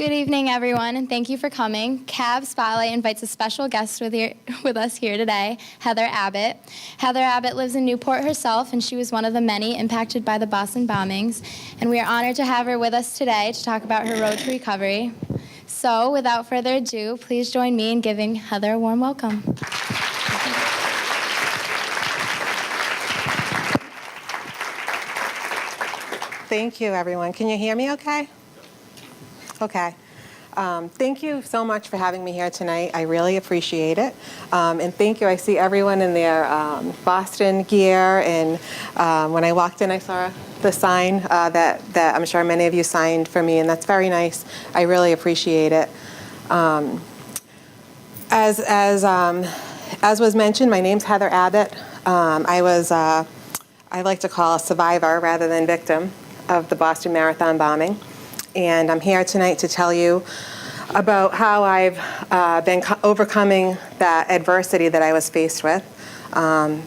Good evening, everyone, and thank you for coming. Cab Spotlight invites a special guest with us here today, Heather Abbott. Heather Abbott lives in Newport herself, and she was one of the many impacted by the Boston bombings. And we are honored to have her with us today to talk about her road to recovery. So, without further ado, please join me in giving Heather a warm welcome. Thank you, everyone. Can you hear me okay? Okay. Thank you so much for having me here tonight. I really appreciate it. And thank you. I see everyone in their Boston gear. And when I walked in, I saw the sign that I'm sure many of you signed for me, and that's very nice. I really appreciate it. As was mentioned, my name's Heather Abbott. I like to call a survivor rather than victim of the Boston Marathon bombing. And I'm here tonight to tell you about how I've been overcoming that adversity that I was faced with.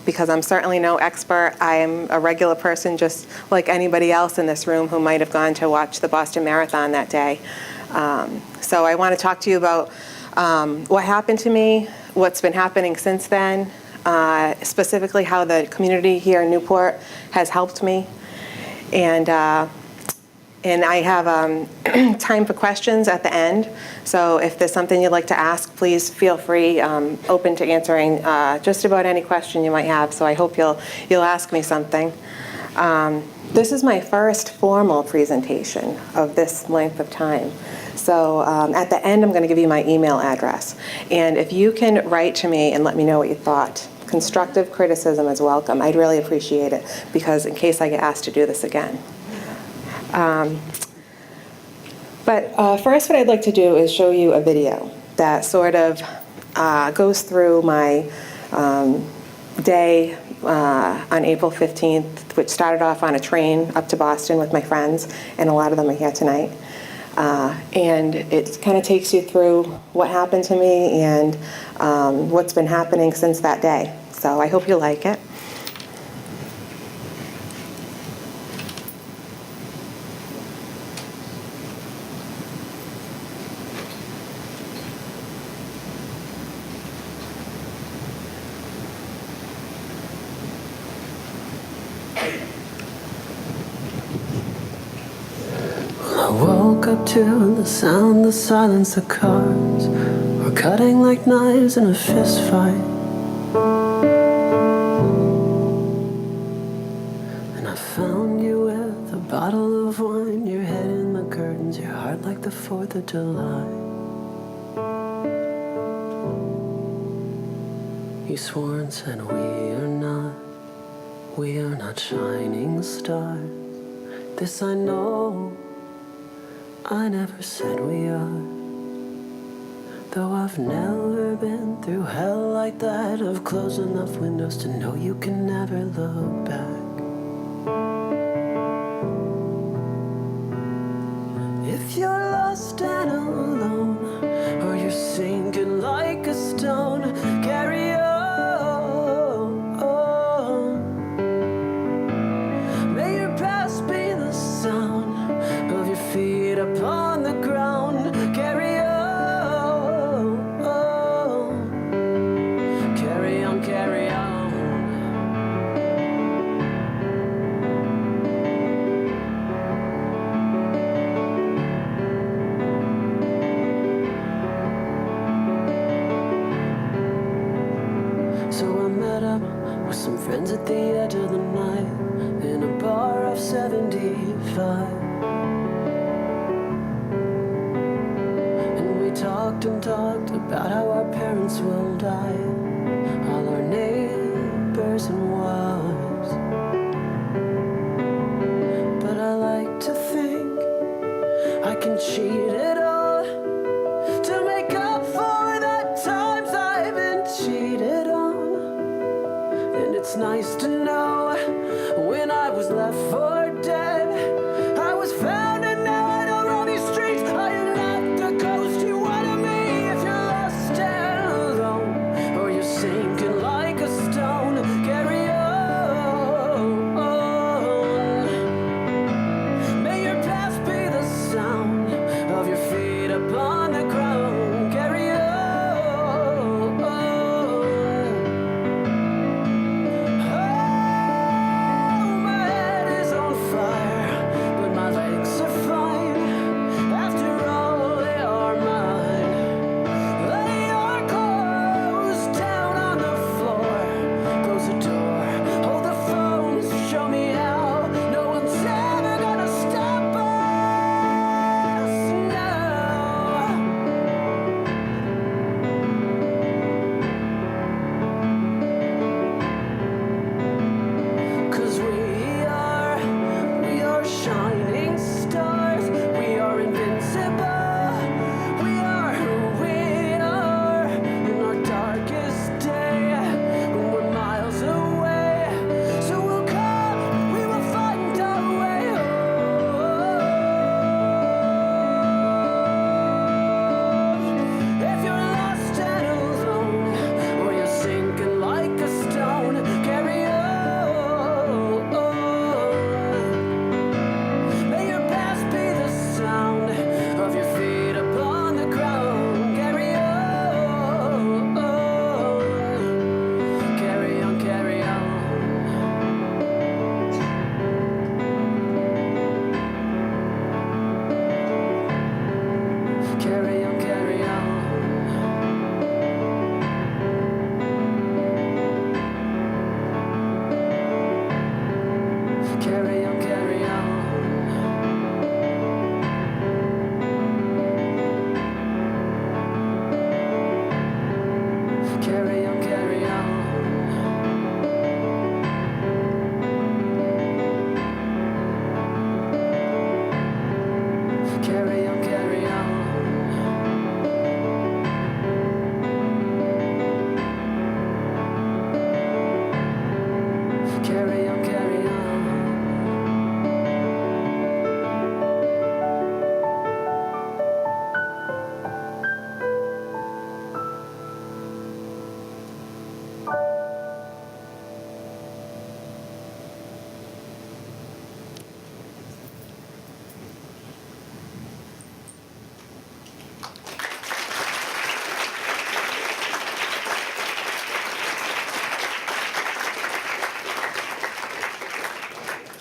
Because I'm certainly no expert. I am a regular person just like anybody else in this room who might have gone to watch the Boston Marathon that day. So I want to talk to you about what happened to me, what's been happening since then, specifically how the community here in Newport has helped me. And I have time for questions at the end. So if there's something you'd like to ask, please feel free, open to answering just about any question you might have. So I hope you'll ask me something. This is my first formal presentation of this length of time. So at the end, I'm going to give you my email address. And if you can write to me and let me know what you thought, constructive criticism is welcome. I'd really appreciate it, because in case I get asked to do this again. But first, what I'd like to do is show you a video that sort of goes through my day on April 15th, which started off on a train up to Boston with my friends, and a lot of them are here tonight. And it kind of takes you through what happened to me and what's been happening since that day. So I hope you like it. I woke up to the sound, the silence of cars were cutting like knives in a fist fight. And I found you with a bottle of wine, your head in the curtains, your heart like the 4th of July. You swore and said we are not shining stars. This I know, I never said we are. Though I've never been through hell like that, I've closed enough windows to know you can never look back. If you're lost and alone, or you're sinking like a stone, carry on. May your past be the sound of your feet upon the ground. Carry on, carry on, carry on. So I met up with some friends at the edge of the night in a bar off 75. Talked and talked about how our parents will die, all our neighbors and wives. But I like to think I can cheat it all to make up for the times I've been cheated on. And it's nice to know when I was left for dead, I was found, and now I don't roam these streets. I am not the ghost you want of me. If you're lost and alone, or you're sinking like a stone, carry on. May your past be the sound of your feet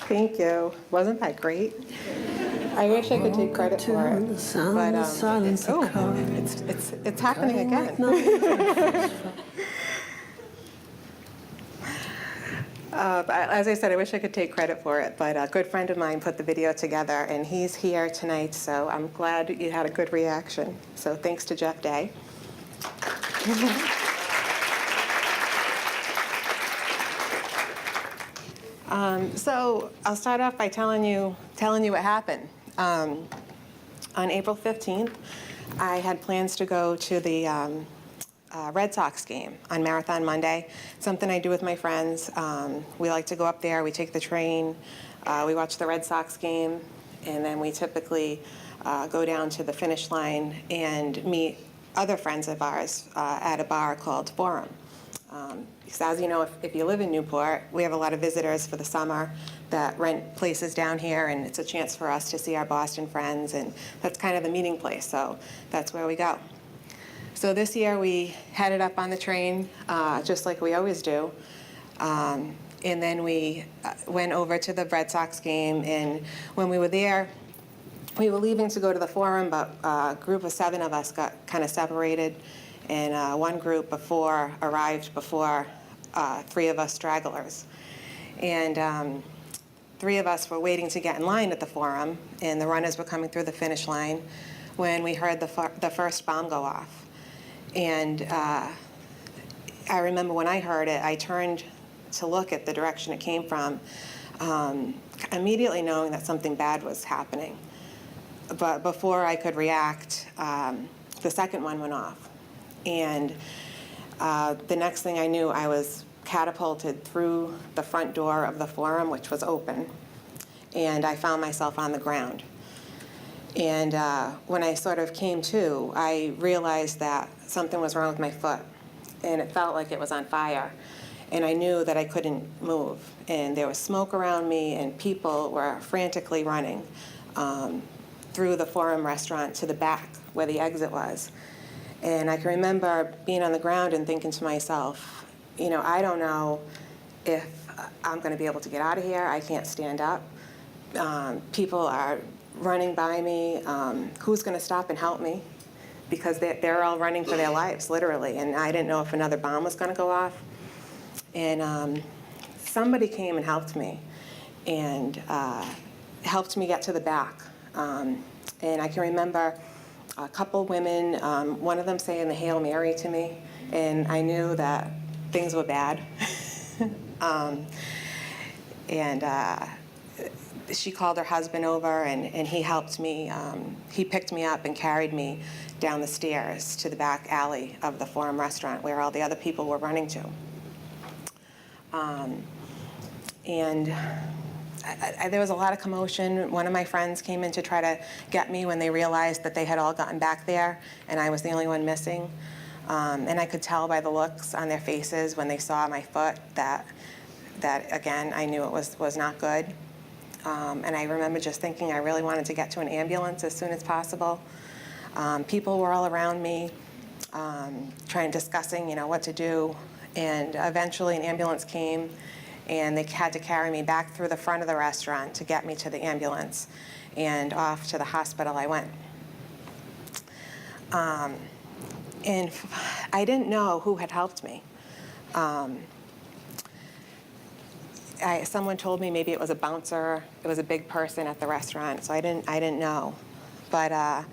Thank you. Wasn't that great? I wish I could take credit for it, but it's happening again. But as I said, I wish I could take credit for it, but a good friend of mine put the video together, and he's here tonight, so I'm glad you had a good reaction. So thanks to Jeff Day. So I'll start off by telling you what happened. On April 15th, I had plans to go to the Red Sox game on Marathon Monday, something I do with my friends. We like to go up there, we take the train, we watch the Red Sox game, and then we typically go down to the finish line and meet other friends of ours at a bar called Forum. Because as you know, if you live in Newport, we have a lot of visitors for the summer that rent places down here, and it's a chance for us to see our Boston friends, and that's kind of the meeting place, so that's where we go. So this year we headed up on the train, just like we always do, and then we went over to the Red Sox game, and when we were there, we were leaving to go to the Forum, but a group of 7 of us got kind of separated, and one group arrived before 3 of us stragglers. And 3 of us were waiting to get in line at the Forum, and the runners were coming through the finish line when we heard the first bomb go off. And I remember when I heard it, I turned to look at the direction it came from, immediately knowing that something bad was happening. But before I could react, the second one went off. And the next thing I knew, I was catapulted through the front door of the Forum, which was open, and I found myself on the ground. And when I sort of came to, I realized that something was wrong with my foot, and it felt like it was on fire. And I knew that I couldn't move, and there was smoke around me, and people were frantically running through the Forum restaurant to the back where the exit was. And I can remember being on the ground and thinking to myself, you know, I don't know if I'm going to be able to get out of here. I can't stand up. People are running by me. Who's going to stop and help me? Because they're all running for their lives, literally. And I didn't know if another bomb was going to go off. And somebody came and helped me, and helped me get to the back. And I can remember a couple women, one of them saying the Hail Mary to me, and I knew that things were bad. She called her husband over, and he helped me. He picked me up and carried me down the stairs to the back alley of the Forum restaurant where all the other people were running to. There was a lot of commotion. One of my friends came in to try to get me when they realized that they had all gotten back there, and I was the only one missing. And I could tell by the looks on their faces when they saw my foot that again, I knew it was not good. And I remember just thinking I really wanted to get to an ambulance as soon as possible. People were all around me, discussing, what to do. And eventually an ambulance came, and they had to carry me back through the front of the restaurant to get me to the ambulance, and off to the hospital I went. And I didn't know who had helped me. Someone told me maybe it was a bouncer. It was a big person at the restaurant, so I didn't know. But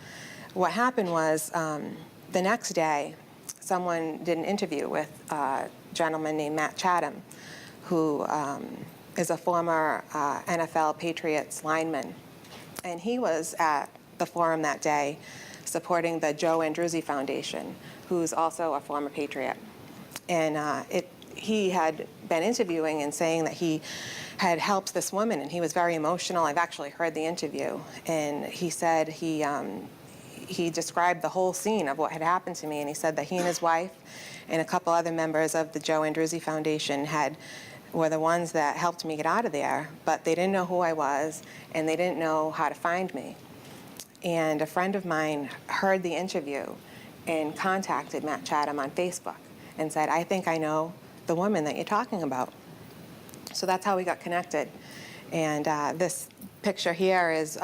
what happened was the next day, someone did an interview with a gentleman named Matt Chatham, who is a former NFL Patriots lineman. And he was at the Forum that day supporting the Joe Andruzzi Foundation, who's also a former Patriot. And he had been interviewing and saying that he had helped this woman, and he was very emotional. I've actually heard the interview. And he said he described the whole scene of what had happened to me, and he said that he and his wife and a couple other members of the Joe Andruzzi Foundation were the ones that helped me get out of there, but they didn't know who I was, and they didn't know how to find me. And a friend of mine heard the interview and contacted Matt Chatham on Facebook and said, I think I know the woman that you're talking about. So that's how we got connected. And this picture here is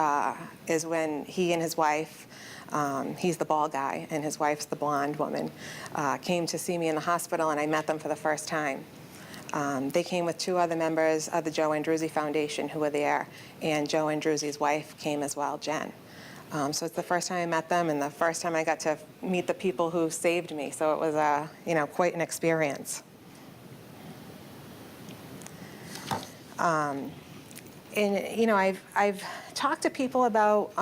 when he and his wife, he's the bald guy and his wife's the blonde woman, came to see me in the hospital, and I met them for the first time. They came with 2 other members of the Joe Andruzzi Foundation who were there, and Joe Andruzzi's wife came as well, Jen. So it's the first time I met them, and the first time I got to meet the people who saved me. So it was, quite an experience. I've talked to people about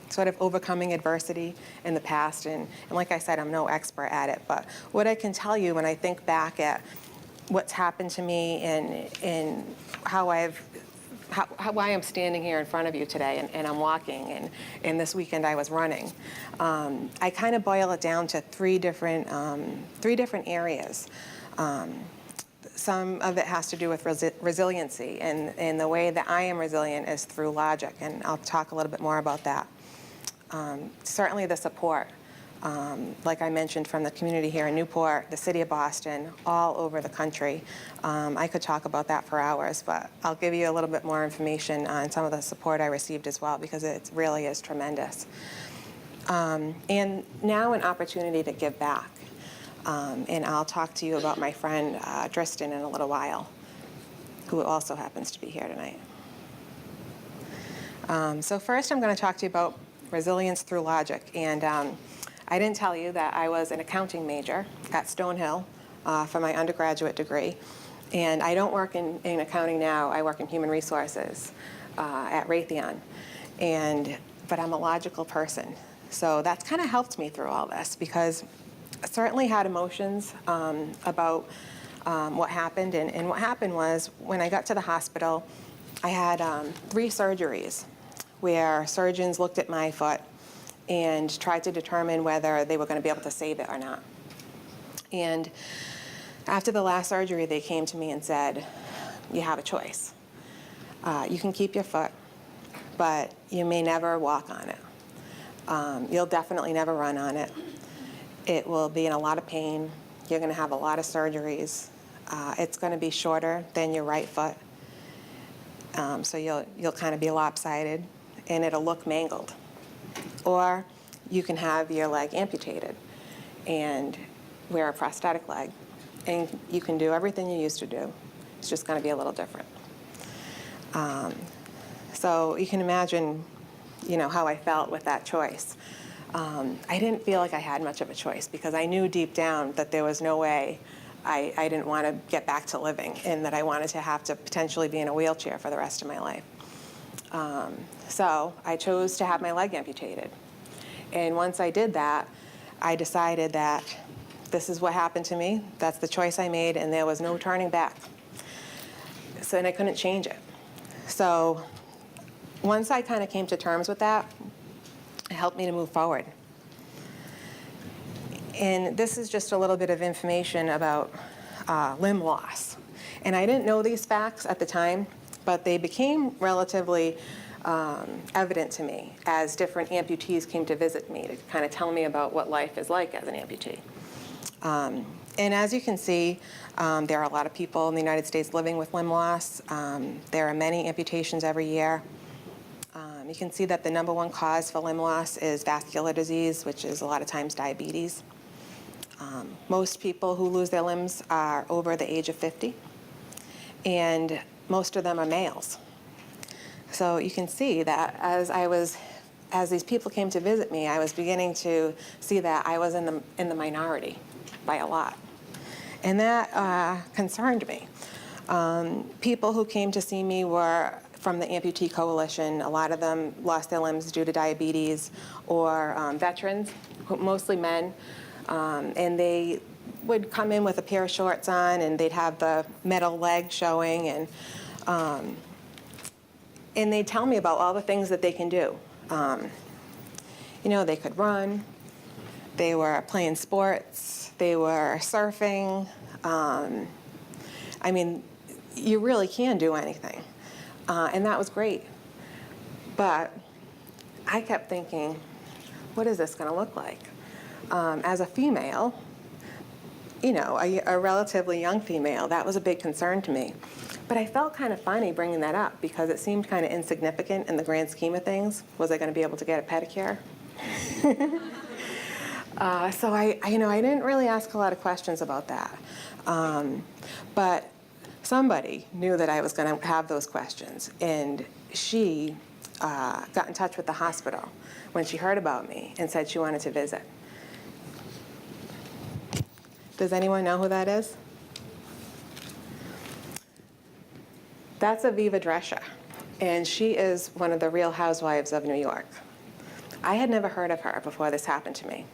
sort of overcoming adversity in the past, and like I said, I'm no expert at it. But what I can tell you when I think back at what's happened to me and why I'm standing here in front of you today, and I'm walking, and this weekend I was running. I kind of boil it down to three different areas. Some of it has to do with resiliency, and the way that I am resilient is through logic, and I'll talk a little bit more about that. Certainly the support, like I mentioned, from the community here in Newport, the city of Boston, all over the country. I could talk about that for hours, but I'll give you a little bit more information on some of the support I received as well, because it really is tremendous. And now an opportunity to give back. And I'll talk to you about my friend Tristan in a little while, who also happens to be here tonight. So first I'm going to talk to you about resilience through logic. And I didn't tell you that I was an accounting major at Stonehill for my undergraduate degree. And I don't work in accounting now. I work in human resources at Raytheon. But I'm a logical person. So that's kind of helped me through all this, because I certainly had emotions about what happened. And what happened was, when I got to the hospital, I had 3 surgeries where surgeons looked at my foot and tried to determine whether they were going to be able to save it or not. And after the last surgery, they came to me and said, you have a choice. You can keep your foot, but you may never walk on it. You'll definitely never run on it. It will be in a lot of pain. You're going to have a lot of surgeries. It's going to be shorter than your right foot. So you'll kind of be lopsided, and it'll look mangled. Or you can have your leg amputated and wear a prosthetic leg, and you can do everything you used to do. It's just going to be a little different. So you can imagine, how I felt with that choice. I didn't feel like I had much of a choice, because I knew deep down that there was no way I didn't want to get back to living, and that I wanted to have to potentially be in a wheelchair for the rest of my life. So I chose to have my leg amputated. And once I did that, I decided that this is what happened to me. That's the choice I made, and there was no turning back. And I couldn't change it. So once I kind of came to terms with that, it helped me to move forward. And this is just a little bit of information about limb loss. And I didn't know these facts at the time, but they became relatively evident to me as different amputees came to visit me to kind of tell me about what life is like as an amputee. And as you can see, there are a lot of people in the United States living with limb loss. There are many amputations every year. You can see that the #1 cause for limb loss is vascular disease, which is a lot of times diabetes. Most people who lose their limbs are over the age of 50, and most of them are males. So you can see that as these people came to visit me, I was beginning to see that I was in the minority by a lot. And that concerned me. People who came to see me were from the Amputee Coalition. A lot of them lost their limbs due to diabetes, or veterans, mostly men. And they would come in with a pair of shorts on, and they'd have the metal leg showing, and they'd tell me about all the things that they can do. They could run, they were playing sports, they were surfing. You really can do anything. And that was great. But I kept thinking, what is this going to look like? As a female, a relatively young female, that was a big concern to me. But I felt kind of funny bringing that up because it seemed kind of insignificant in the grand scheme of things. Was I going to be able to get a pedicure? So I didn't really ask a lot of questions about that. But somebody knew that I was going to have those questions, and she got in touch with the hospital when she heard about me and said she wanted to visit. Does anyone know who that is? That's Aviva Drescher, and she is one of the Real Housewives of New York. I had never heard of her before this happened to me.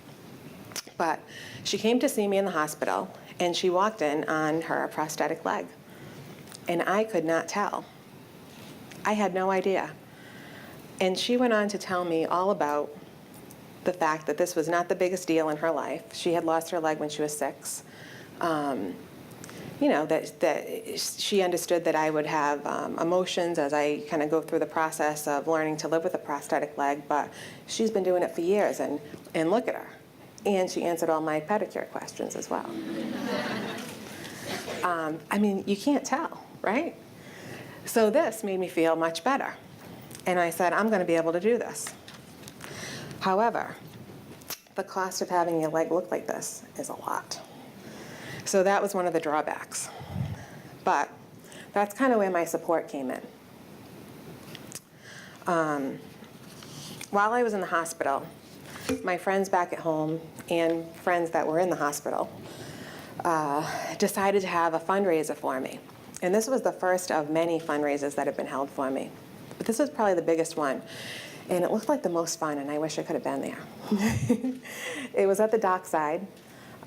But she came to see me in the hospital, and she walked in on her prosthetic leg. And I could not tell. I had no idea. And she went on to tell me all about the fact that this was not the biggest deal in her life. She had lost her leg when she was 6. That she understood that I would have emotions as I kind of go through the process of learning to live with a prosthetic leg, but she's been doing it for years, and look at her. And she answered all my pedicure questions as well. You can't tell, right? So this made me feel much better. And I said, I'm going to be able to do this. However, the cost of having your leg look like this is a lot. So that was one of the drawbacks. But that's kind of where my support came in. While I was in the hospital, my friends back at home and friends that were in the hospital decided to have a fundraiser for me. And this was the first of many fundraisers that have been held for me. But this was probably the biggest one. And it looked like the most fun, and I wish I could have been there. It was at the dockside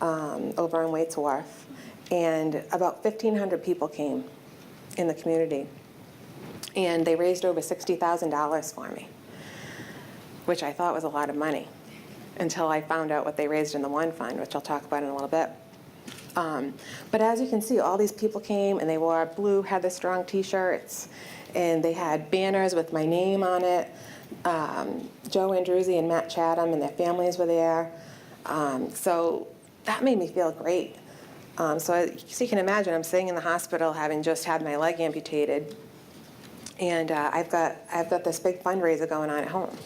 over on Waits Wharf. And about 1,500 people came in the community. And they raised over $60,000 for me, which I thought was a lot of money, until I found out what they raised in the one fund, which I'll talk about in a little bit. But as you can see, all these people came, and they wore blue Heather Strong t-shirts, and they had banners with my name on it. Joe Andruzzi and Matt Chatham and their families were there. So that made me feel great. So you can imagine, I'm sitting in the hospital having just had my leg amputated, and I've got this big fundraiser going on at home.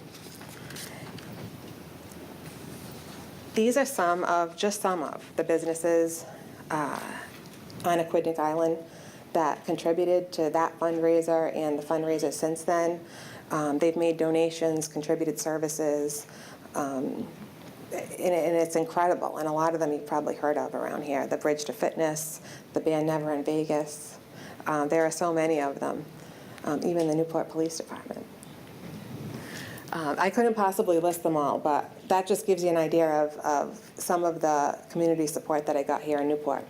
These are some of the businesses on Aquidneck Island that contributed to that fundraiser and the fundraiser since then. They've made donations, contributed services, and it's incredible. And a lot of them you've probably heard of around here. The Bridge to Fitness, the Band Never in Vegas. There are so many of them, even the Newport Police Department. I couldn't possibly list them all, but that just gives you an idea of some of the community support that I got here in Newport.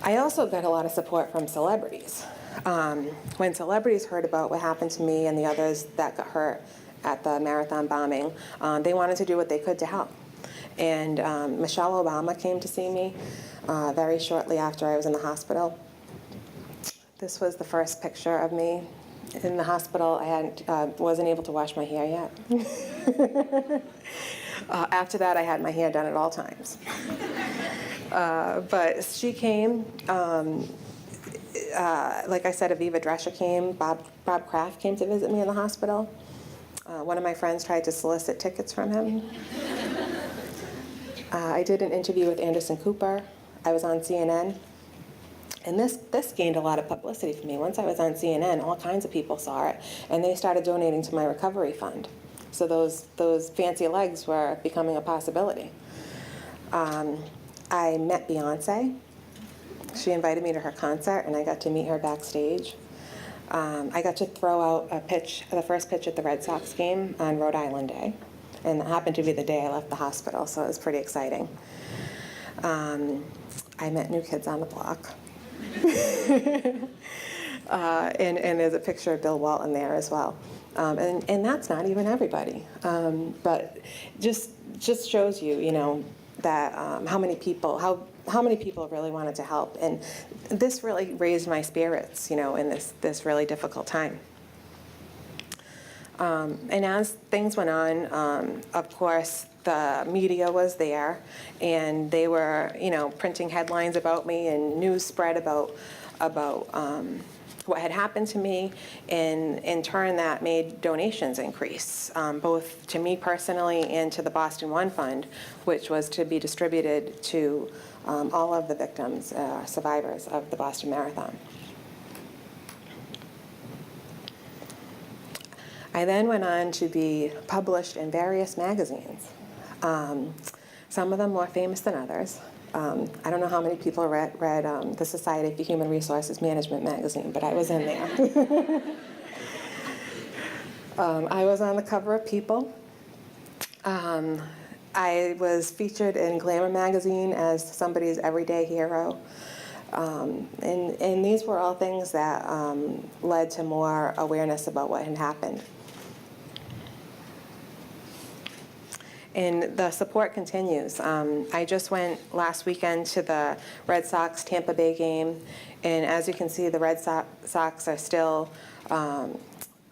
I also got a lot of support from celebrities. When celebrities heard about what happened to me and the others that got hurt at the marathon bombing, they wanted to do what they could to help. And Michelle Obama came to see me very shortly after I was in the hospital. This was the first picture of me in the hospital. I wasn't able to wash my hair yet. After that, I had my hair done at all times. But she came. Like I said, Aviva Drescher came. Bob Kraft came to visit me in the hospital. One of my friends tried to solicit tickets from him. I did an interview with Anderson Cooper. I was on CNN. And this gained a lot of publicity for me. Once I was on CNN, all kinds of people saw it, and they started donating to my recovery fund. So those fancy legs were becoming a possibility. I met Beyonce. She invited me to her concert, and I got to meet her backstage. I got to throw out the first pitch at the Red Sox game on Rhode Island Day, and it happened to be the day I left the hospital, so it was pretty exciting. I met New Kids on the Block. And there's a picture of Bill Walton there as well. And that's not even everybody. But just shows you, that how many people really wanted to help. And this really raised my spirits, in this really difficult time. And as things went on, of course, the media was there, and they were, printing headlines about me, and news spread about what had happened to me, and in turn that made donations increase, both to me personally and to the Boston One Fund, which was to be distributed to all of the victims, survivors of the Boston Marathon. I then went on to be published in various magazines, some of them more famous than others. I don't know how many people read the Society for Human Resources Management magazine, but I was in there. I was on the cover of People. I was featured in Glamour magazine as somebody's everyday hero. And these were all things that led to more awareness about what had happened. And the support continues. I just went last weekend to the Red Sox Tampa Bay game, and as you can see, the Red Sox are still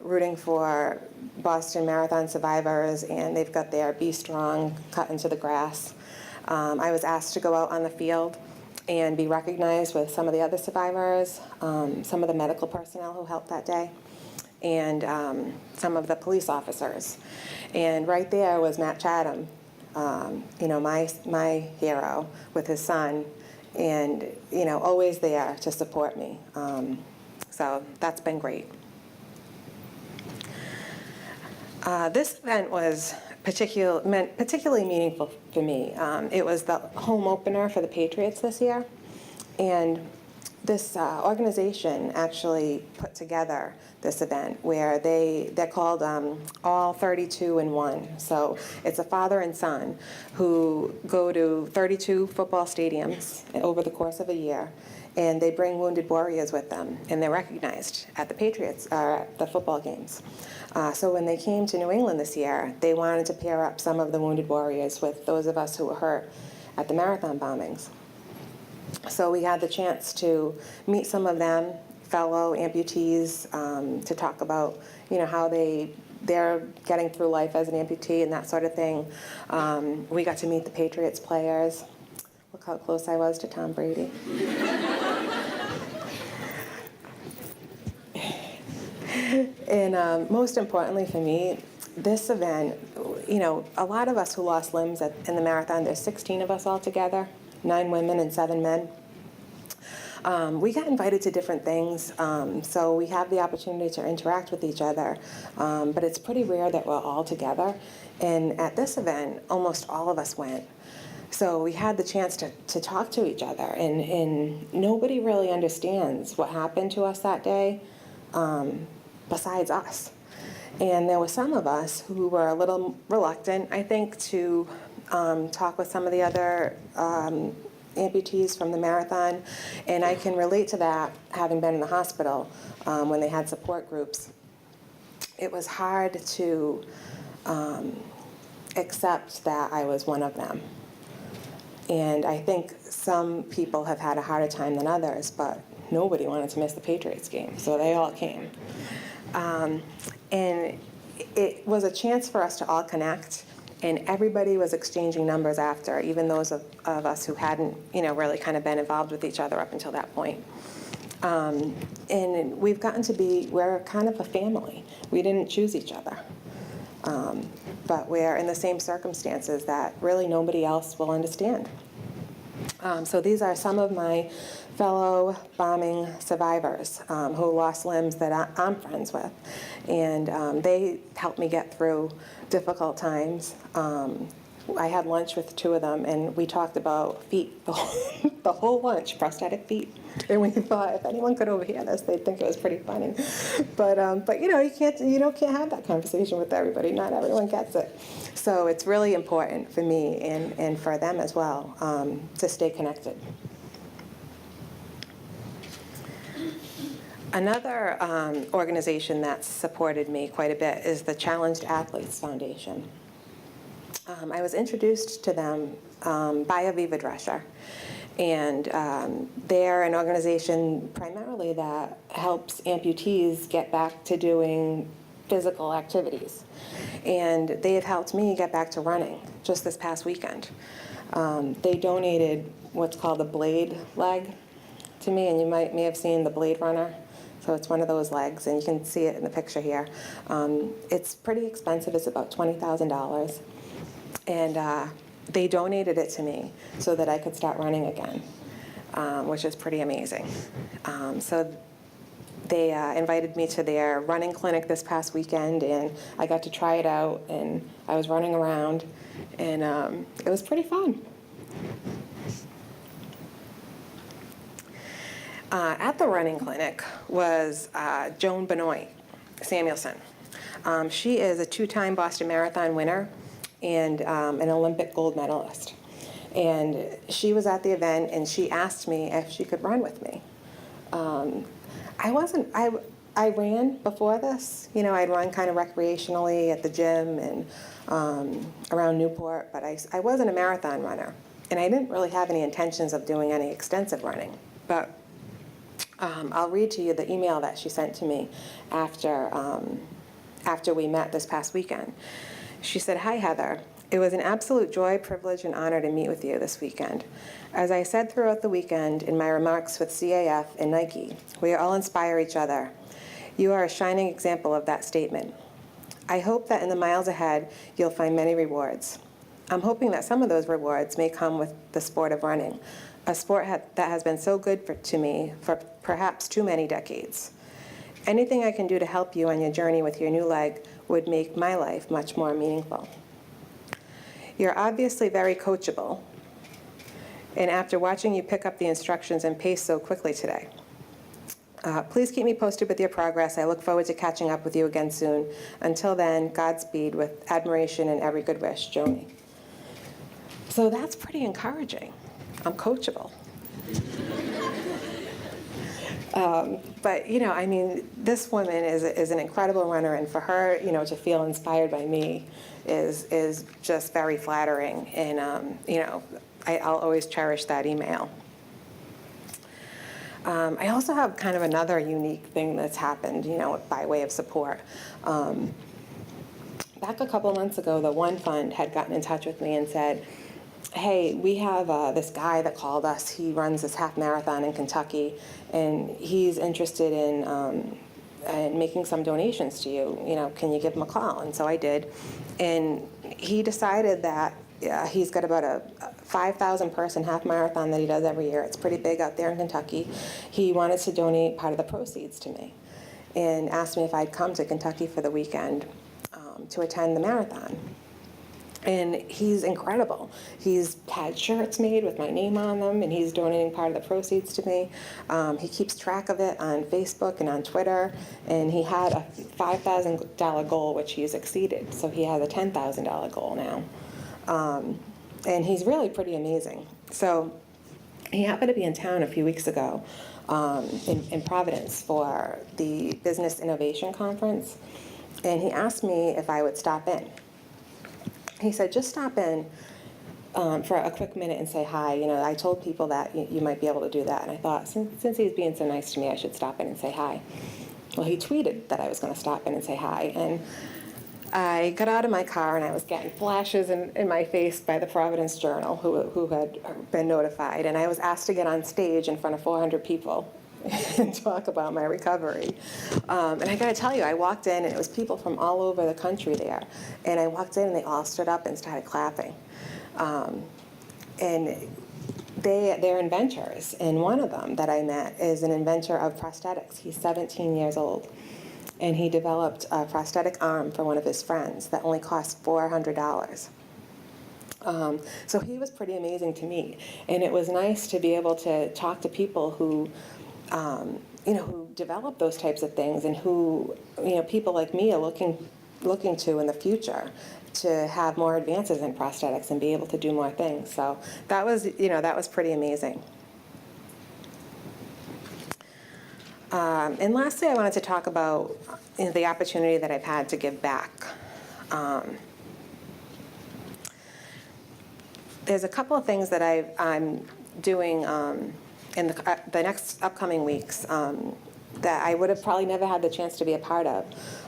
rooting for Boston Marathon survivors, and they've got their Be Strong cut into the grass. I was asked to go out on the field and be recognized with some of the other survivors, some of the medical personnel who helped that day, and some of the police officers. And right there was Matt Chatham, my hero with his son, and always there to support me. So that's been great. This event was particularly meaningful for me. It was the home opener for the Patriots this year, and this organization actually put together this event where they're called All 32 in One. So it's a father and son who go to 32 football stadiums over the course of a year, and they bring wounded warriors with them, and they're recognized at the the football games. So when they came to New England this year, they wanted to pair up some of the wounded warriors with those of us who were hurt at the marathon bombings. So we had the chance to meet some of them, fellow amputees, to talk about, how they're getting through life as an amputee and that sort of thing. We got to meet the Patriots players. Look how close I was to Tom Brady. And most importantly for me, this event, a lot of us who lost limbs in the marathon, there's 16 of us all together, 9 women and 7 men. We got invited to different things, so we have the opportunity to interact with each other, but it's pretty rare that we're all together. And at this event, almost all of us went. So we had the chance to talk to each other, and nobody really understands what happened to us that day besides us. And there were some of us who were a little reluctant, I think, to talk with some of the other amputees from the marathon, and I can relate to that, having been in the hospital when they had support groups. It was hard to accept that I was one of them. And I think some people have had a harder time than others, but nobody wanted to miss the Patriots game, so they all came. And it was a chance for us to all connect, and everybody was exchanging numbers after, even those of us who hadn't, really kind of been involved with each other up until that point. And we've gotten to we're kind of a family. We didn't choose each other. But we're in the same circumstances that really nobody else will understand. So these are some of my fellow bombing survivors who lost limbs that I'm friends with. And they helped me get through difficult times. I had lunch with 2 of them, and we talked about feet the whole lunch, prosthetic feet. And we thought if anyone could overhear this, they'd think it was pretty funny. But you can't have that conversation with everybody. Not everyone gets it. So it's really important for me and for them as well to stay connected. Another organization that's supported me quite a bit is the Challenged Athletes Foundation. I was introduced to them by Aviva Drescher, and they're an organization primarily that helps amputees get back to doing physical activities. And they have helped me get back to running just this past weekend. They donated what's called a blade leg to me, and you may have seen the Blade Runner. So it's one of those legs, and you can see it in the picture here. It's pretty expensive. It's about $20,000. And they donated it to me so that I could start running again, which is pretty amazing. So they invited me to their running clinic this past weekend, and I got to try it out, and I was running around, and it was pretty fun. At the running clinic was Joan Benoit Samuelson. She is a 2-time Boston Marathon winner and an Olympic gold medalist. And she was at the event, and she asked me if she could run with me. I ran before this. You know, I'd run kind of recreationally at the gym and around Newport, but I wasn't a marathon runner. And I didn't really have any intentions of doing any extensive running. But I'll read to you the email that she sent to me after we met this past weekend. She said, "Hi, Heather. It was an absolute joy, privilege, and honor to meet with you this weekend. As I said throughout the weekend in my remarks with CAF and Nike, we all inspire each other. You are a shining example of that statement. I hope that in the miles ahead, you'll find many rewards. I'm hoping that some of those rewards may come with the sport of running, a sport that has been so good to me for perhaps too many decades. Anything I can do to help you on your journey with your new leg would make my life much more meaningful. You're obviously very coachable, and after watching you pick up the instructions and pace so quickly today. Please keep me posted with your progress. I look forward to catching up with you again soon. Until then, Godspeed with admiration and every good wish, Joni." So that's pretty encouraging. I'm coachable. But, you know, I mean, this woman is an incredible runner, and for her, you know, to feel inspired by me is just very flattering. And, you know, I'll always cherish that email. I also have kind of another unique thing that's happened, you know, by way of support. Back a couple months ago, the One Fund had gotten in touch with me and said, "Hey, we have this guy that called us. He runs this half marathon in Kentucky, and he's interested in making some donations to you. You know, can you give him a call?" And so I did. And he decided that he's got about a 5,000 person half marathon that he does every year. It's pretty big out there in Kentucky. He wanted to donate part of the proceeds to me and asked me if I'd come to Kentucky for the weekend to attend the marathon. And he's incredible. He's had shirts made with my name on them, and he's donating part of the proceeds to me. He keeps track of it on Facebook and on Twitter, and he had a $5,000 goal, which he's exceeded. So he has a $10,000 goal now. And he's really pretty amazing. So he happened to be in town a few weeks ago in Providence for the Business Innovation Conference, and he asked me if I would stop in. He said, "Just stop in for a quick minute and say hi. You know, I told people that you might be able to do that." And I thought, since he's being so nice to me, I should stop in and say hi. Well, he tweeted that I was going to stop in and say hi. And I got out of my car, and I was getting flashes in my face by the Providence Journal, who had been notified. And I was asked to get on stage in front of 400 people and talk about my recovery. And I got to tell you, I walked in, and it was people from all over the country there. And I walked in, and they all stood up and started clapping. And they're inventors. And one of them that I met is an inventor of prosthetics. He's 17 years old. And he developed a prosthetic arm for one of his friends that only cost $400. So he was pretty amazing to meet. And it was nice to be able to talk to people who who develop those types of things, and who, people like me are looking to in the future to have more advances in prosthetics and be able to do more things. So that was pretty amazing. And lastly, I wanted to talk about the opportunity that I've had to give back. There's a couple of things that I'm doing in the next upcoming weeks. that I would have probably never had the chance to be a part of.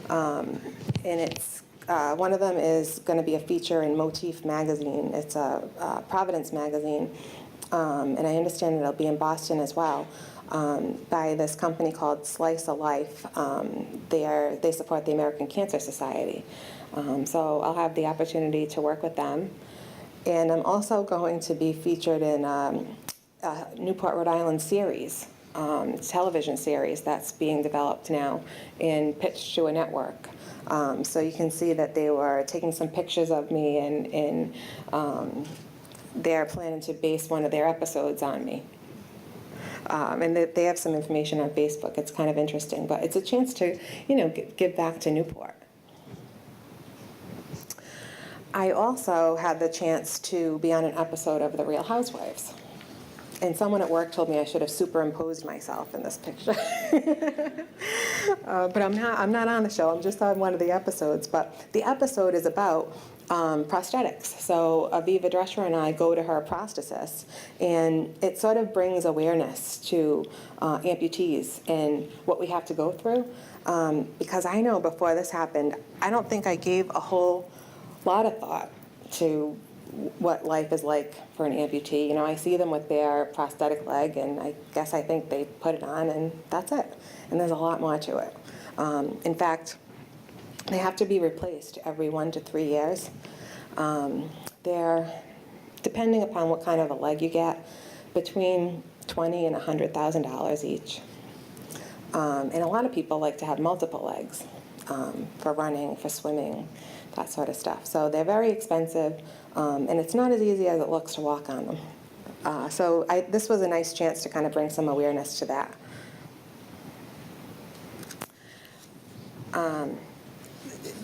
And it's one of them is going to be a feature in Motif magazine. It's a Providence magazine, and I understand it'll be in Boston as well, by this company called Slice of Life. They support the American Cancer Society. So I'll have the opportunity to work with them. And I'm also going to be featured in a Newport, Rhode Island series, television series that's being developed now and pitched to a network. So you can see that they were taking some pictures of me, and they're planning to base one of their episodes on me. And they have some information on Facebook. It's kind of interesting, but it's a chance to, give back to Newport. I also had the chance to be on an episode of The Real Housewives. And someone at work told me I should have superimposed myself in this picture. But I'm not on the show. I'm just on one of the episodes. But the episode is about prosthetics. So Aviva Drescher and I go to her prosthetist, and it sort of brings awareness to amputees and what we have to go through. Because I know before this happened, I don't think I gave a whole lot of thought to what life is like for an amputee. I see them with their prosthetic leg, and I think they put it on, and that's it. And there's a lot more to it. In fact, they have to be replaced every 1 to 3 years. They're, depending upon what kind of a leg you get, between $20,000 and $100,000 each. And a lot of people like to have multiple legs for running, for swimming, that sort of stuff. So they're very expensive, and it's not as easy as it looks to walk on them. So this was a nice chance to kind of bring some awareness to that.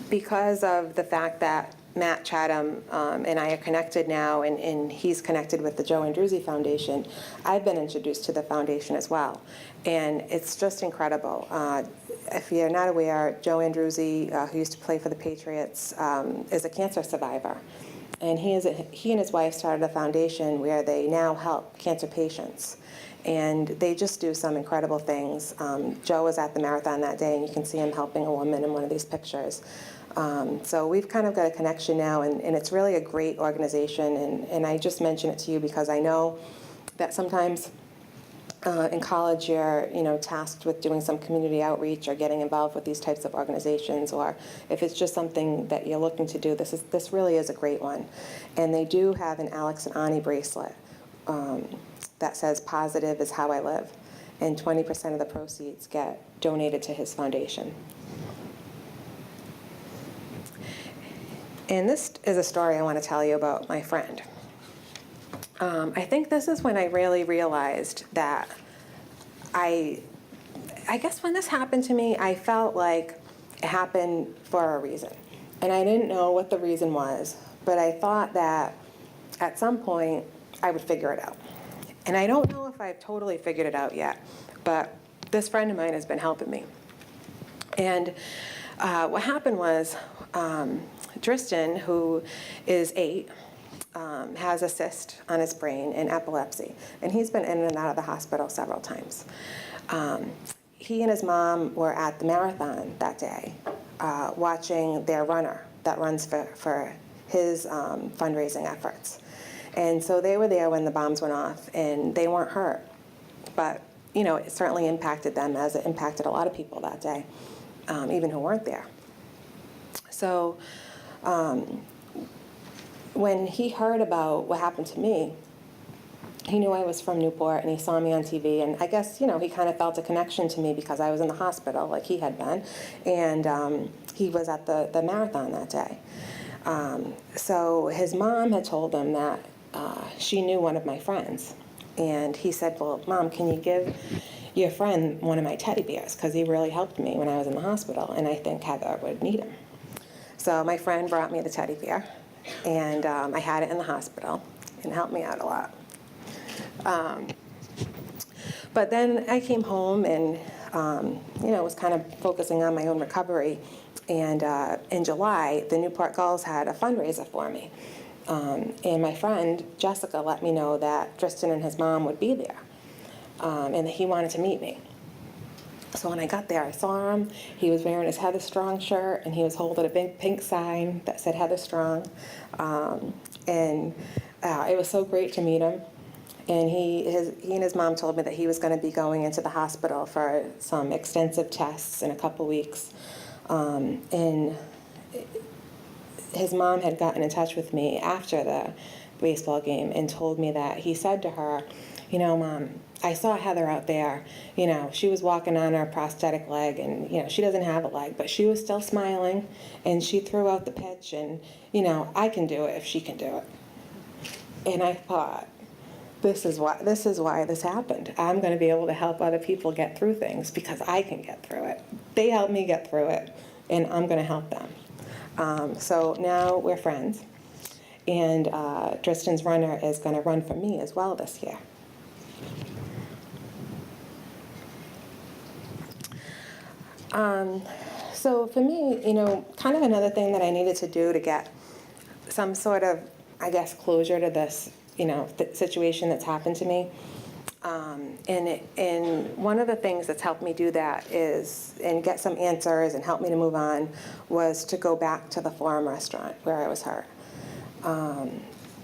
Because of the fact that Matt Chatham and I are connected now, and he's connected with the Joe Andruzzi Foundation, I've been introduced to the foundation as well. And it's just incredible. If you're not aware, Joe Andruzzi, who used to play for the Patriots, is a cancer survivor. And he and his wife started a foundation where they now help cancer patients. And they just do some incredible things. Joe was at the marathon that day, and you can see him helping a woman in one of these pictures. So we've kind of got a connection now, and it's really a great organization. And I just mention it to you because I know that sometimes in college you're tasked with doing some community outreach or getting involved with these types of organizations, or if it's just something that you're looking to do, this really is a great one. And they do have an Alex and Ani bracelet that says "Positive is how I live," and 20% of the proceeds get donated to his foundation. And this is a story I want to tell you about my friend. I think this is when I really realized that I guess when this happened to me, I felt like it happened for a reason. And I didn't know what the reason was, but I thought that at some point I would figure it out. And I don't know if I've totally figured it out yet, but this friend of mine has been helping me. And what happened was Tristan, who is 8, has a cyst on his brain and epilepsy, and he's been in and out of the hospital several times. He and his mom were at the marathon that day, watching their runner that runs for his fundraising efforts. And so they were there when the bombs went off, and they weren't hurt. But, it certainly impacted them as it impacted a lot of people that day, even who weren't there. So when he heard about what happened to me, he knew I was from Newport, and he saw me on TV, and I guess, he kind of felt a connection to me because I was in the hospital like he had been, and he was at the marathon that day. So his mom had told him that she knew one of my friends, and he said, "Well, Mom, can you give your friend one of my teddy bears, because he really helped me when I was in the hospital, and I think Heather would need him." So my friend brought me the teddy bear, and I had it in the hospital, and it helped me out a lot. But then I came home and, was kind of focusing on my own recovery. And in July, the Newport Gulls had a fundraiser for me. And my friend, Jessica, let me know that Tristan and his mom would be there, and that he wanted to meet me. So when I got there, I saw him. He was wearing his Heather Strong shirt, and he was holding a big pink sign that said Heather Strong. And it was so great to meet him. And he and his mom told me that he was going to be going into the hospital for some extensive tests in a couple weeks. And his mom had gotten in touch with me after the baseball game and told me that he said to her, you know, Mom, I saw Heather out there. You know, she was walking on her prosthetic leg, and, you know, she doesn't have a leg, but she was still smiling, and she threw out the pitch, and, you know, I can do it if she can do it. And I thought, this is why this happened. I'm going to be able to help other people get through things because I can get through it. They helped me get through it, and I'm going to help them. So now we're friends, and Tristan's runner is going to run for me as well this year. So for me, you know, kind of another thing that I needed to do to get some sort of, I guess, closure to this, you know, situation that's happened to me. And one of the things that's helped me do that is, and get some answers and help me to move on, was to go back to the Forum restaurant where I was hurt.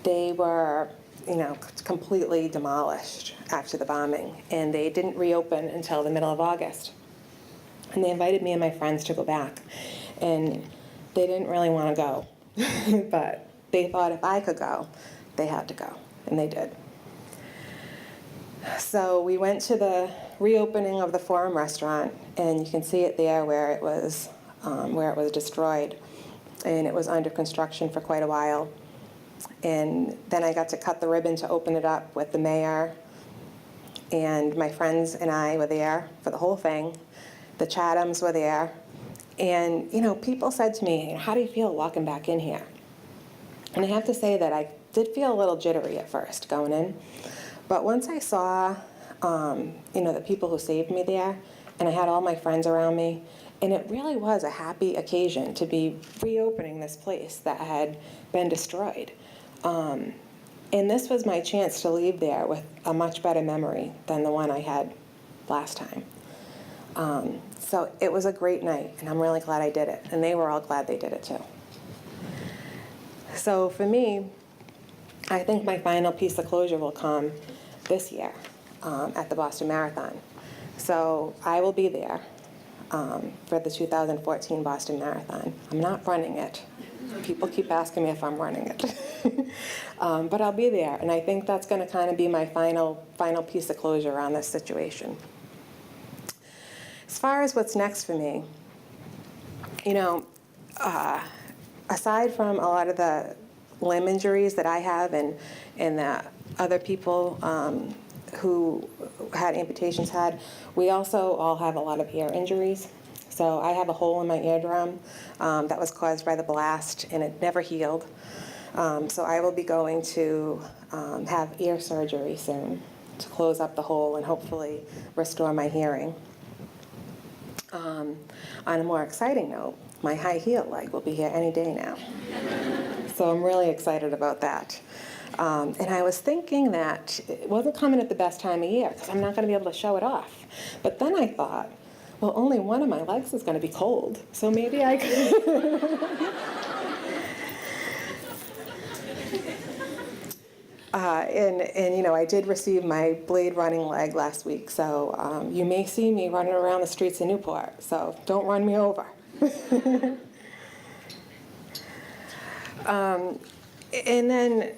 They were, you know, completely demolished after the bombing, and they didn't reopen until the middle of August. And they invited me and my friends to go back, and they didn't really want to go, but they thought if I could go, they had to go, and they did. So we went to the reopening of the Forum restaurant, and you can see it there where it was destroyed, and it was under construction for quite a while. And then I got to cut the ribbon to open it up with the mayor, and my friends and I were there for the whole thing. The Chathams were there, and, you know, people said to me, how do you feel walking back in here? And I have to say that I did feel a little jittery at first going in, but once I saw, you know, the people who saved me there, and I had all my friends around me, and it really was a happy occasion to be reopening this place that had been destroyed. And this was my chance to leave there with a much better memory than the one I had last time. So it was a great night, and I'm really glad I did it, and they were all glad they did it too. So for me, I think my final piece of closure will come this year at the Boston Marathon. So I will be there for the 2014 Boston Marathon. I'm not running it. People keep asking me if I'm running it. But I'll be there, and I think that's going to kind of be my final piece of closure on this situation. As far as what's next for me, you know, aside from a lot of the limb injuries that I have and that other people who had amputations had, we also all have a lot of ear injuries. So I have a hole in my eardrum that was caused by the blast, and it never healed. So I will be going to have ear surgery soon to close up the hole and hopefully restore my hearing. On a more exciting note, my high heel leg will be here any day now. So I'm really excited about that. And I was thinking that it wasn't coming at the best time of year because I'm not going to be able to show it off. But then I thought, well, only one of my legs is going to be cold, so maybe I could. And you know, I did receive my blade running leg last week, so you may see me running around the streets of Newport, so don't run me over. And then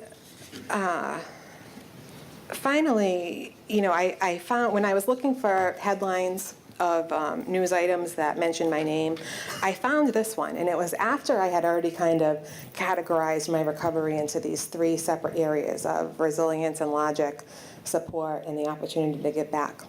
finally, you know, I found when I was looking for headlines of news items that mentioned my name, I found this one, and it was after I had already kind of categorized my recovery into these three separate areas of resilience and logic, support, and the opportunity to get back.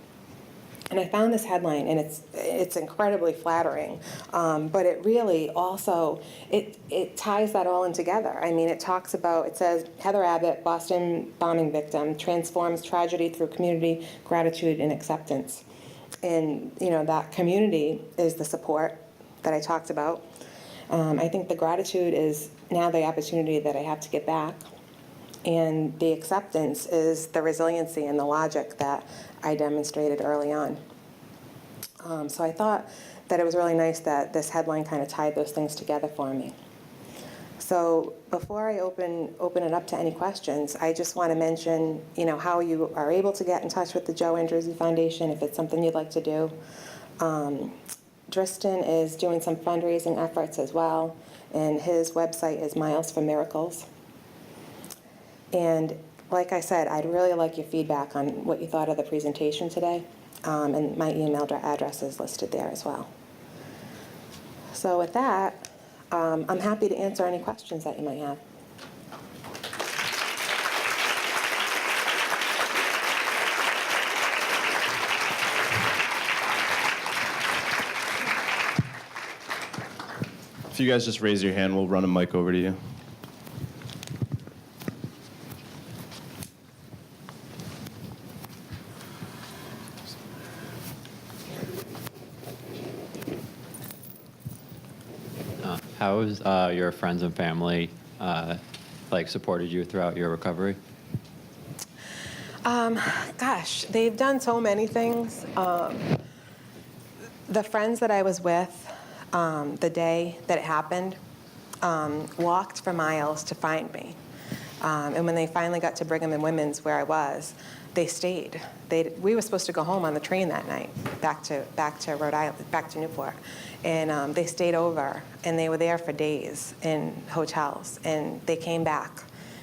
And I found this headline, and it's incredibly flattering, but it really also, it ties that all in together. I mean, it talks about, it says, Heather Abbott, Boston bombing victim, transforms tragedy through community, gratitude, and acceptance. And, you know, that community is the support that I talked about. I think the gratitude is now the opportunity that I have to get back. And the acceptance is the resiliency and the logic that I demonstrated early on. So I thought that it was really nice that this headline kind of tied those things together for me. So before I open it up to any questions, I just want to mention, how you are able to get in touch with the Joe Andrewsy Foundation if it's something you'd like to do. Driston is doing some fundraising efforts as well, and his website is Miles for Miracles. And like I said, I'd really like your feedback on what you thought of the presentation today, and my email address is listed there as well. So with that, I'm happy to answer any questions that you might have. If you guys just raise your hand, we'll run a mic over to you. How has your friends and family supported you throughout your recovery? Gosh, they've done so many things. The friends that I was with the day that it happened walked for miles to find me. And when they finally got to Brigham and Women's, where I was, they stayed. We were supposed to go home on the train that night, back to Rhode Island, back to Newport. And they stayed over, and they were there for days in hotels. And they came back,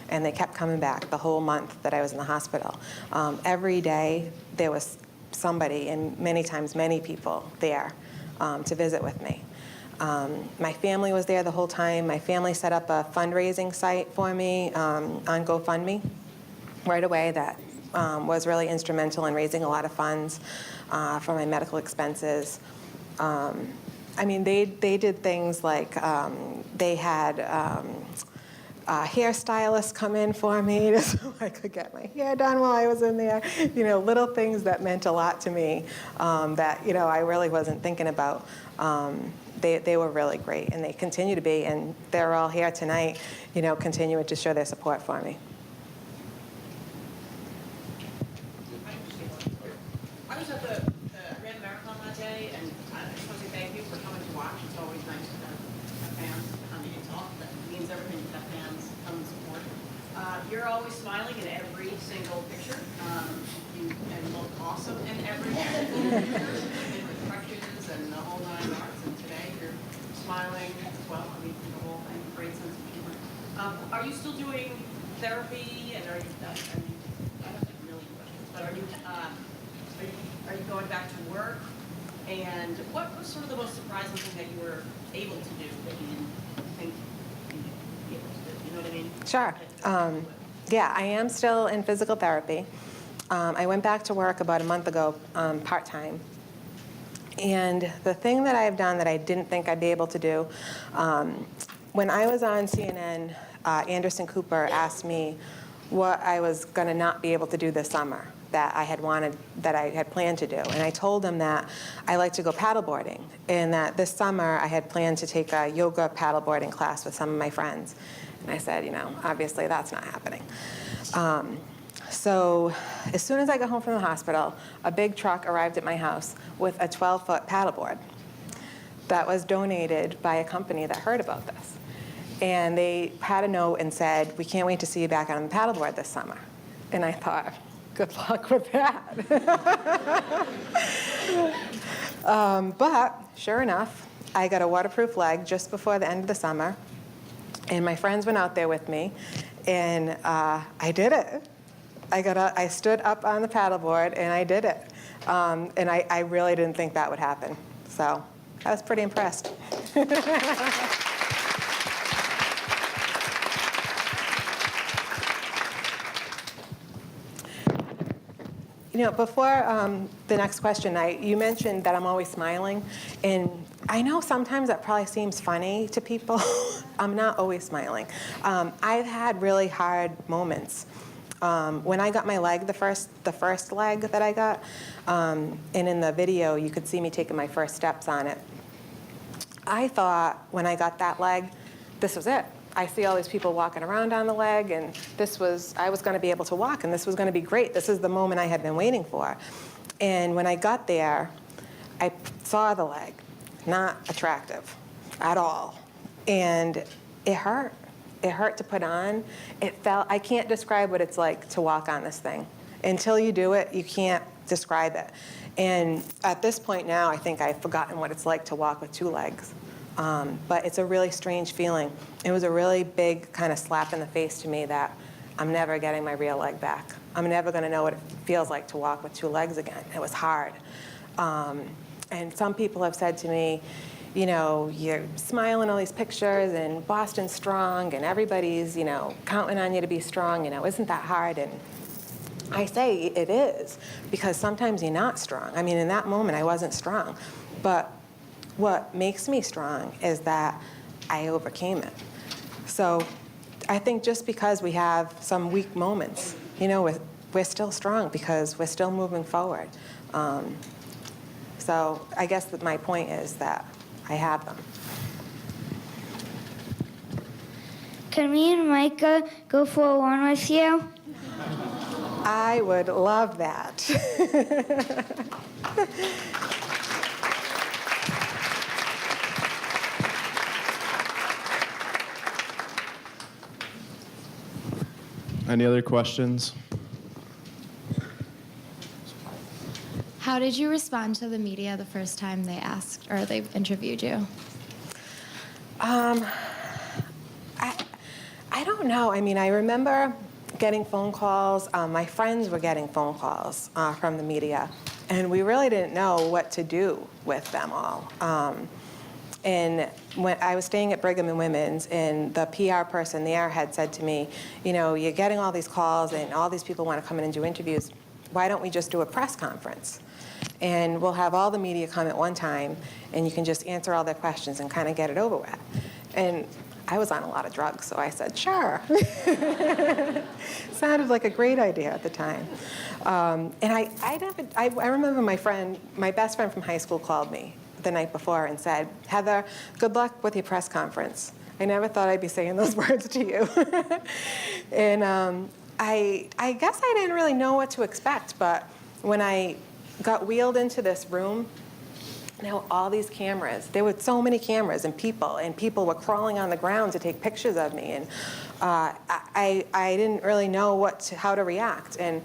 and they kept coming back the whole month that I was in the hospital. Every day there was somebody, and many times many people there to visit with me. My family was there the whole time. My family set up a fundraising site for me on GoFundMe right away that was really instrumental in raising a lot of funds for my medical expenses. They did things like they had hairstylists come in for me so I could get my hair done while I was in there. Little things that meant a lot to me that, I really wasn't thinking about. They were really great, and they continue to be, and they're all here tonight, continuing to show their support for me. I was at I ran the marathon that day, and I just want to say thank you for coming to watch. It's always nice to have fans come in and talk. That means everything to have fans come and support. You're always smiling in every single picture. And look awesome in every single picture, and with crutches and the whole 9 yards. And today you're smiling as well. The whole thing, great sense of humor. Are you still doing therapy? And are you? I don't have a million questions, but are you going back to work? And what was sort of the most surprising thing that you were able to do that you didn't think you'd be able to do? You know what I mean? Sure. Yeah, I am still in physical therapy. I went back to work about a month ago, part-time. And the thing that I've done that I didn't think I'd be able to do, when I was on CNN, Anderson Cooper asked me what I was going to not be able to do this summer that I had planned to do. And I told him that I like to go paddleboarding, and that this summer I had planned to take a yoga paddleboarding class with some of my friends. And I said, obviously that's not happening. So as soon as I got home from the hospital, a big truck arrived at my house with a 12-foot paddleboard that was donated by a company that heard about this. And they had a note and said, "We can't wait to see you back on the paddleboard this summer." And I thought, good luck with that. But sure enough, I got a waterproof leg just before the end of the summer. And my friends went out there with me, and I did it. I stood up on the paddleboard, and I did it. And I really didn't think that would happen. So I was pretty impressed. Before the next question, you mentioned that I'm always smiling. And I know sometimes that probably seems funny to people. I'm not always smiling. I've had really hard moments. When I got my leg, the first leg that I got, and in the video you could see me taking my first steps on it. I thought when I got that leg, this was it. I see all these people walking around on the leg, and I was going to be able to walk, and this was going to be great. This is the moment I had been waiting for. And when I got there, I saw the leg, not attractive at all. And it hurt. It hurt to put on. It felt, I can't describe what it's like to walk on this thing. Until you do it, you can't describe it. And at this point now, I think I've forgotten what it's like to walk with two legs. But it's a really strange feeling. It was a really big kind of slap in the face to me that I'm never getting my real leg back. I'm never going to know what it feels like to walk with two legs again. It was hard. And some people have said to me, you know, you're smiling all these pictures and Boston's strong and everybody's, you know, counting on you to be strong, you know, isn't that hard? And I say it is, because sometimes you're not strong. I mean, in that moment, I wasn't strong. But what makes me strong is that I overcame it. So I think just because we have some weak moments, you know, we're still strong because we're still moving forward. So I guess that my point is that I have them. Can me and Micah go for a run with you? I would love that. Any other questions? How did you respond to the media the first time they asked or they interviewed you? I don't know. I mean, I remember getting phone calls. My friends were getting phone calls from the media, and we really didn't know what to do with them all. And when I was staying at Brigham and Women's, and the PR person there had said to me, you know, you're getting all these calls and all these people want to come in and do interviews. Why don't we just do a press conference? And we'll have all the media come at one time, and you can just answer all their questions and kind of get it over with. And I was on a lot of drugs, so I said, sure. Sounded like a great idea at the time. And I remember my best friend from high school called me the night before and said, Heather, good luck with your press conference. I never thought I'd be saying those words to you. And I guess I didn't really know what to expect, but when I got wheeled into this room, now all these cameras, there were so many cameras and people were crawling on the ground to take pictures of me, and I didn't really know how to react. And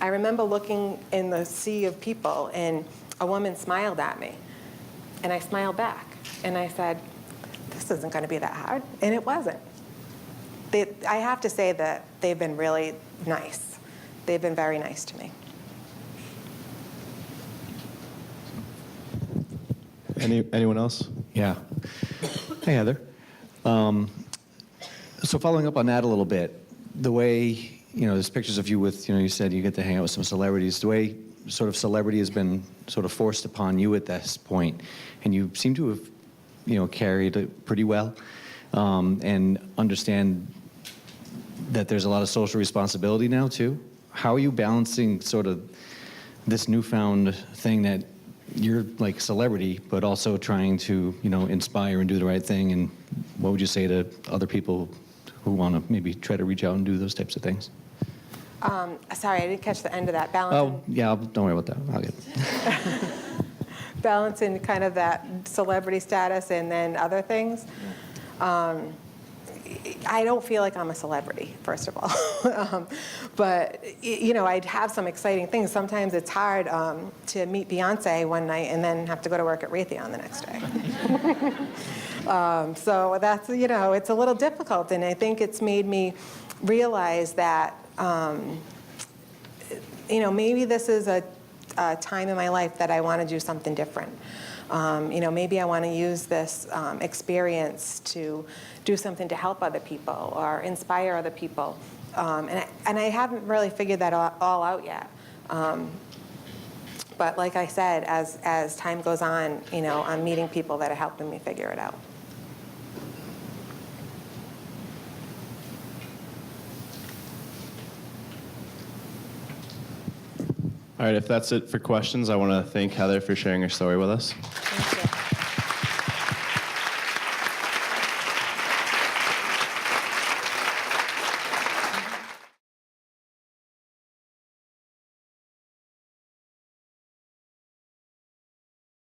I remember looking in the sea of people, and a woman smiled at me, and I smiled back, and I said, this isn't going to be that hard, and it wasn't. I have to say that they've been really nice. They've been very nice to me. Anyone else? Yeah. Hey, Heather. So following up on that a little bit, the way, you know, there's pictures of you with, you know, you said you get to hang out with some celebrities. The way sort of celebrity has been sort of forced upon you at this point, and you seem to have, you know, carried it pretty well, and understand that there's a lot of social responsibility now, too. How are you balancing sort of this newfound thing that you're like celebrity, but also trying to, you know, inspire and do the right thing? And what would you say to other people who want to maybe try to reach out and do those types of things? Sorry, I didn't catch the end of that. Oh, yeah, don't worry about that. I'll get it. Balancing kind of that celebrity status and then other things. I don't feel like I'm a celebrity, first of all. But, you know, I'd have some exciting things. Sometimes it's hard to meet Beyonce one night and then have to go to work at Raytheon the next day. So that's, you know, it's a little difficult. And I think it's made me realize that, you know, maybe this is a time in my life that I want to do something different. You know, maybe I want to use this experience to do something to help other people or inspire other people. And I haven't really figured that all out yet. But like I said, as time goes on, you know, I'm meeting people that are helping me figure it out. All right, if that's it for questions, I want to thank Heather for sharing her story with us. Thank you.